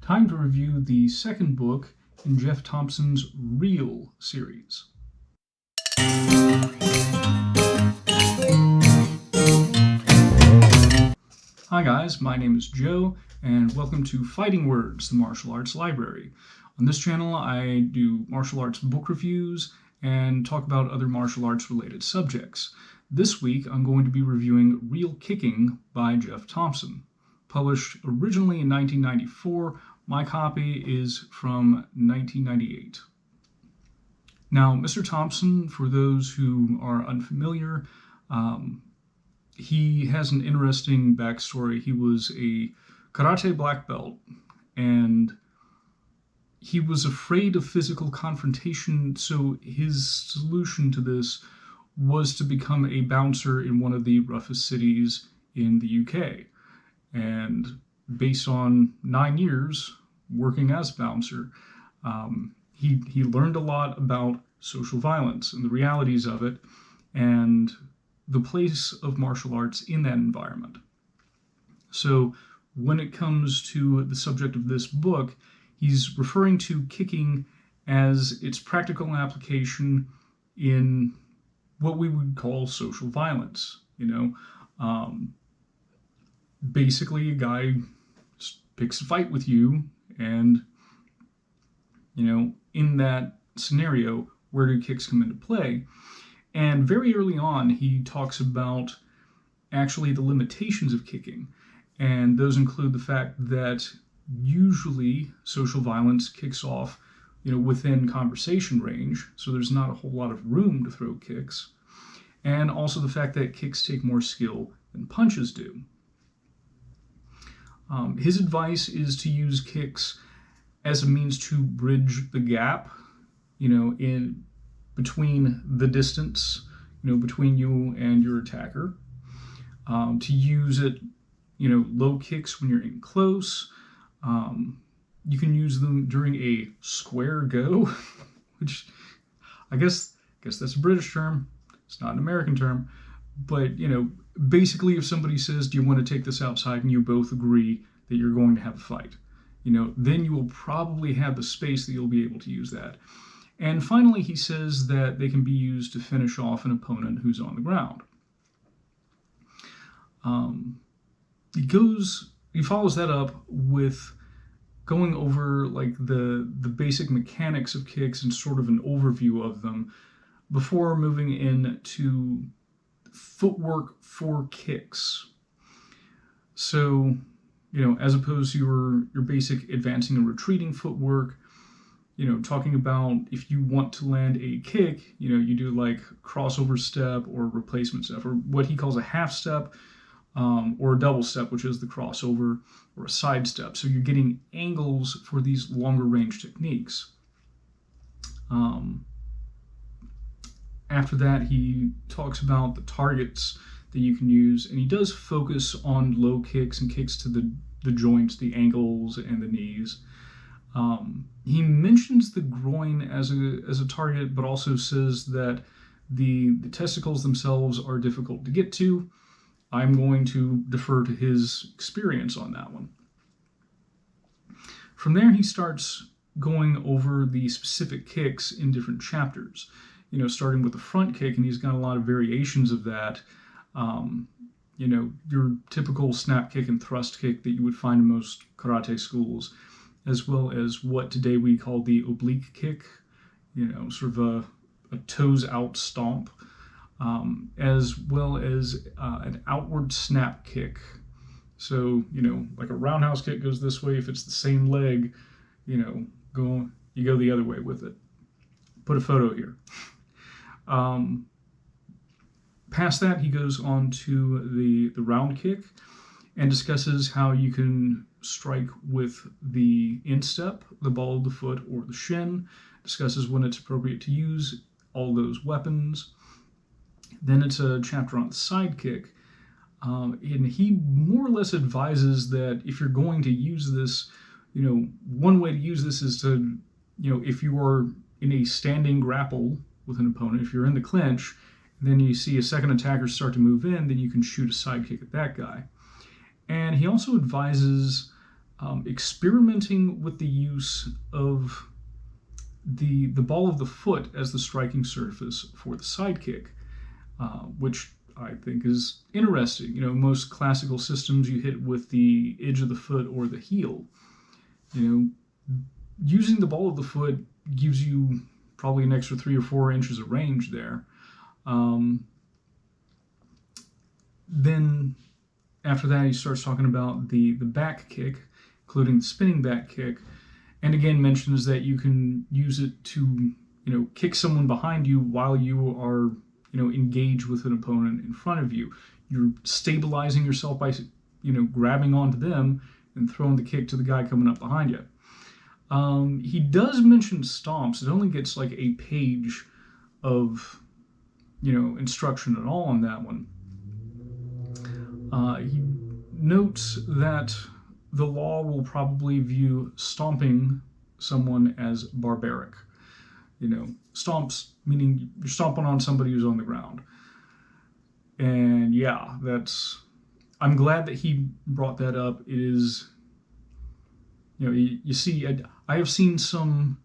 Time to review the second book in Geoff Thompson's Real series. Hi guys, my name is Joe, and welcome to Fighting Words, the martial arts library. On this channel, I do martial arts book reviews and talk about other martial arts related subjects. This week, I'm going to be reviewing Real Kicking by Geoff Thompson. Published originally in 1994, my copy is from 1998. Now, Mr. Thompson, for those who are unfamiliar, he has an interesting backstory. He was a karate black belt, and he was afraid of physical confrontation, so his solution to this was to become a bouncer in one of the roughest cities in the UK. And based on 9 years working as a bouncer, he learned a lot about social violence and the realities of it, and the place of martial arts in that environment. So when it comes to the subject of this book, he's referring to kicking as its practical application in what we would call social violence. Basically a guy picks a fight with you, and in that scenario, where do kicks come into play? And very early on, he talks about actually the limitations of kicking, and those include the fact that usually social violence kicks off within conversation range, so there's not a whole lot of room to throw kicks, and also the fact that kicks take more skill than punches do. His advice is to use kicks as a means to bridge the gap, in between the distance, between you and your attacker. To use it, low kicks when you're in close. You can use them during a square go, which I guess that's a British term. It's not an American term, but basically, if somebody says, do you want to take this outside, and you both agree that you're going to have a fight, then you will probably have the space that you'll be able to use that. And finally, he says that they can be used to finish off an opponent who's on the ground. He follows that up with going over the basic mechanics of kicks and sort of an overview of them before moving into footwork for kicks. So, as opposed to your basic advancing and retreating footwork, talking about if you want to land a kick, you do like crossover step or replacement step, or what he calls a half step, or a double step, which is the crossover, or a side step. So you're getting angles for these longer range techniques. After that, he talks about the targets that you can use, and he does focus on low kicks and kicks to the joints, the ankles, and the knees. He mentions the groin as a target, but also says that the testicles themselves are difficult to get to. I'm going to defer to his experience on that one. From there, he starts going over the specific kicks in different chapters. Starting with the front kick, and he's got a lot of variations of that. Your typical snap kick and thrust kick that you would find in most karate schools, as well as what today we call the oblique kick, sort of a toes out stomp, as well as an outward snap kick. So, like a roundhouse kick goes this way. If it's the same leg, you go the other way with it. Put a photo here. Past that, he goes on to the round kick and discusses how you can strike with the instep, the ball of the foot, or the shin, discusses when it's appropriate to use all those weapons. Then it's a chapter on the side kick, and he more or less advises that if you're going to use this, one way to use this is to, if you are in a standing grapple with an opponent, if you're in the clinch, then you see a second attacker start to move in, then you can shoot a side kick at that guy. And he also advises experimenting with the use of the ball of the foot as the striking surface for the side kick, which I think is interesting. You know, most classical systems you hit with the edge of the foot or the heel. You know, using the ball of the foot gives you probably an extra 3 or 4 inches of range there. Then after that, he starts talking about the back kick, including the spinning back kick, and again mentions that you can use it to, kick someone behind you while you are, engaged with an opponent in front of you. You're stabilizing yourself by, grabbing onto them and throwing the kick to the guy coming up behind you. He does mention stomps. It only gets like a page of, instruction at all on that one. He notes that the law will probably view stomping someone as barbaric. Stomps meaning you're stomping on somebody who's on the ground. And yeah, I'm glad that he brought that up. It is, you see, I have seen some,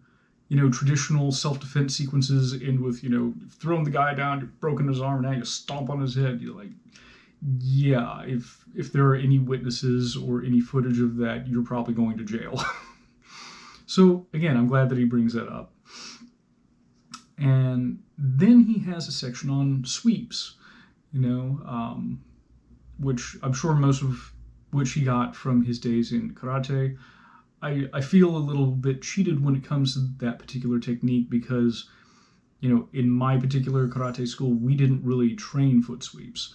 traditional self-defense sequences end with, throwing the guy down, you've broken his arm, and now you stomp on his head. You're like, yeah, if there are any witnesses or any footage of that, you're probably going to jail. So again, I'm glad that he brings that up. And then he has a section on sweeps, which I'm sure most of which he got from his days in karate. I feel a little bit cheated when it comes to that particular technique because, in my particular karate school, we didn't really train foot sweeps.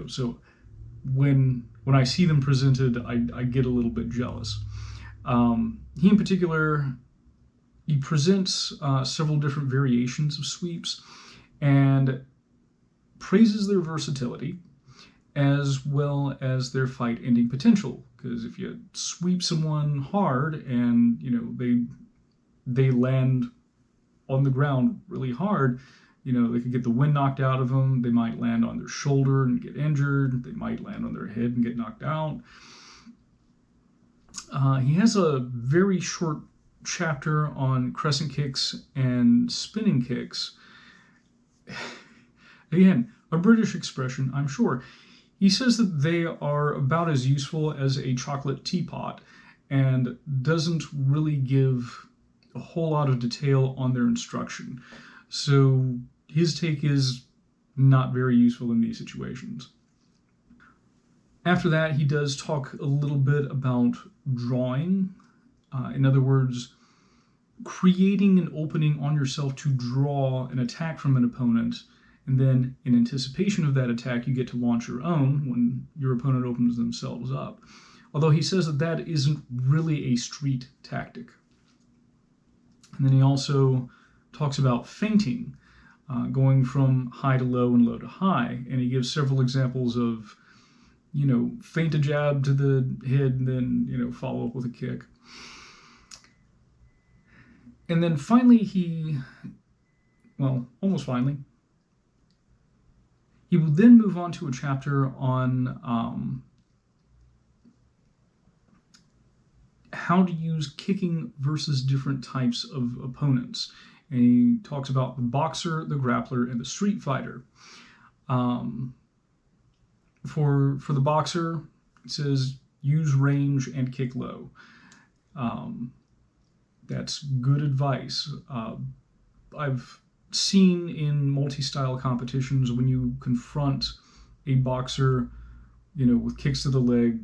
So when I see them presented, I get a little bit jealous. He in particular, he presents several different variations of sweeps and praises their versatility as well as their fight-ending potential. Because if you sweep someone hard and they land on the ground really hard, they could get the wind knocked out of them. They might land on their shoulder and get injured. They might land on their head and get knocked out. He has a very short chapter on crescent kicks and spinning kicks. Again, a British expression, I'm sure. He says that they are about as useful as a chocolate teapot and doesn't really give a whole lot of detail on their instruction. So his take is not very useful in these situations. After that, he does talk a little bit about drawing. In other words, creating an opening on yourself to draw an attack from an opponent, and then in anticipation of that attack, you get to launch your own when your opponent opens themselves up. Although he says that isn't really a street tactic. And then he also talks about feinting, going from high to low and low to high. And he gives several examples of, feint a jab to the head and then, follow up with a kick. And then finally almost finally, he will then move on to a chapter on how to use kicking versus different types of opponents. And he talks about the boxer, the grappler, and the street fighter. For the boxer, it says use range and kick low. That's good advice. I've seen in multi-style competitions when you confront a boxer, with kicks to the leg,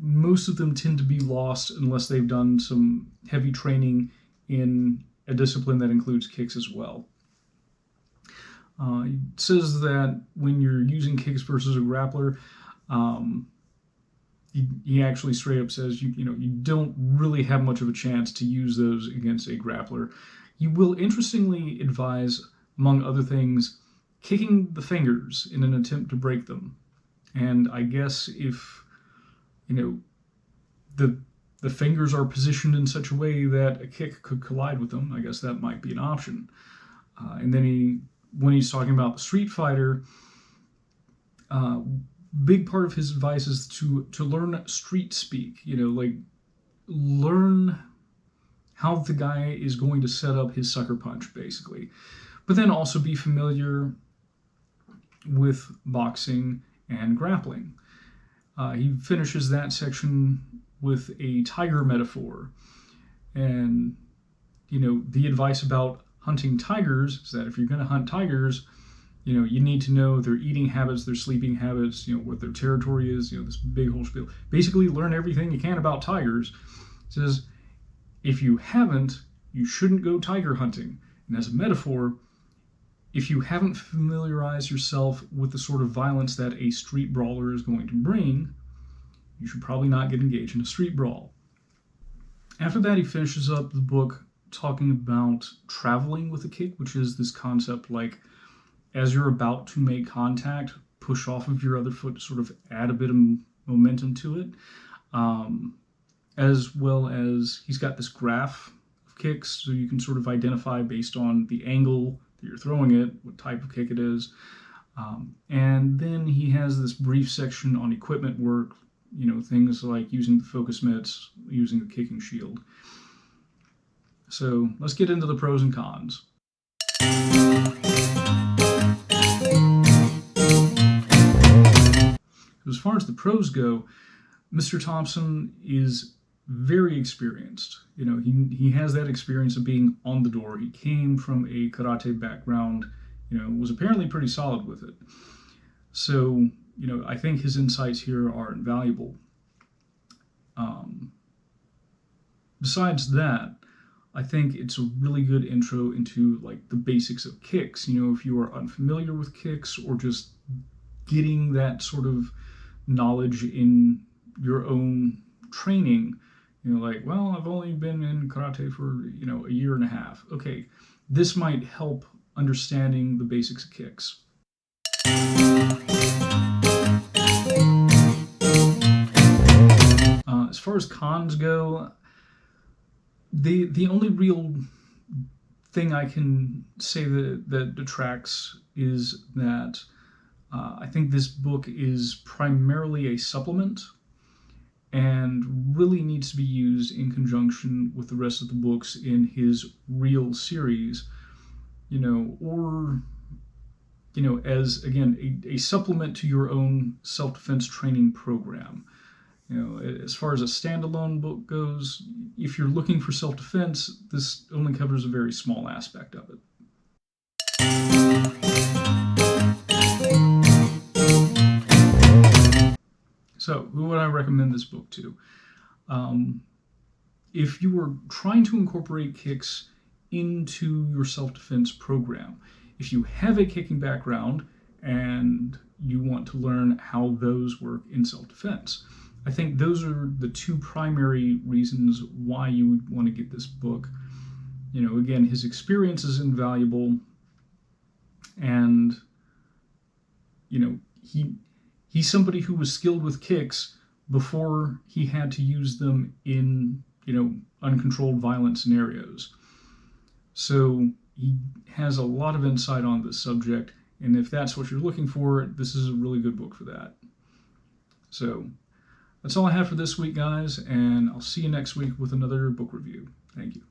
most of them tend to be lost unless they've done some heavy training in a discipline that includes kicks as well. It says that when you're using kicks versus a grappler, he actually straight up says you don't really have much of a chance to use those against a grappler. You will interestingly advise, among other things, kicking the fingers in an attempt to break them. And I guess if the fingers are positioned in such a way that a kick could collide with them, I guess that might be an option. And then when he's talking about the street fighter, big part of his advice is to learn street speak. Like learn how the guy is going to set up his sucker punch, basically. But then also be familiar with boxing and grappling. He finishes that section with a tiger metaphor. And, the advice about hunting tigers is that if you're going to hunt tigers, you need to know their eating habits, their sleeping habits, what their territory is, this big whole spiel. Basically, learn everything you can about tigers. It says, if you haven't, you shouldn't go tiger hunting. And as a metaphor, if you haven't familiarized yourself with the sort of violence that a street brawler is going to bring, you should probably not get engaged in a street brawl. After that, he finishes up the book talking about traveling with a kick, which is this concept like as you're about to make contact, push off of your other foot to sort of add a bit of momentum to it. As well as he's got this graph of kicks, so you can sort of identify based on the angle that you're throwing it, what type of kick it is. And then he has this brief section on equipment work, things like using the focus mitts, using the kicking shield. So let's get into the pros and cons. As far as the pros go, Mr. Thompson is very experienced. He has that experience of being on the door. He came from a karate background, was apparently pretty solid with it. So, I think his insights here are invaluable. Besides that, I think it's a really good intro into like the basics of kicks. If you are unfamiliar with kicks or just getting that sort of knowledge in your own training, well, I've only been in karate for, a year and a half. Okay, this might help understanding the basics of kicks. As far as cons go, the only real thing I can say that detracts is that I think this book is primarily a supplement and really needs to be used in conjunction with the rest of the books in his real series, or, as, again, a supplement to your own self-defense training program. As far as a standalone book goes, if you're looking for self-defense, this only covers a very small aspect of it. So, who would I recommend this book to? If you were trying to incorporate kicks into your self-defense program, if you have a kicking background and you want to learn how those work in self-defense, I think those are the two primary reasons why you would want to get this book. Again, his experience is invaluable, and, he's somebody who was skilled with kicks before he had to use them in, uncontrolled violent scenarios. So he has a lot of insight on this subject, and if that's what you're looking for, this is a really good book for that. So that's all I have for this week, guys, and I'll see you next week with another book review. Thank you.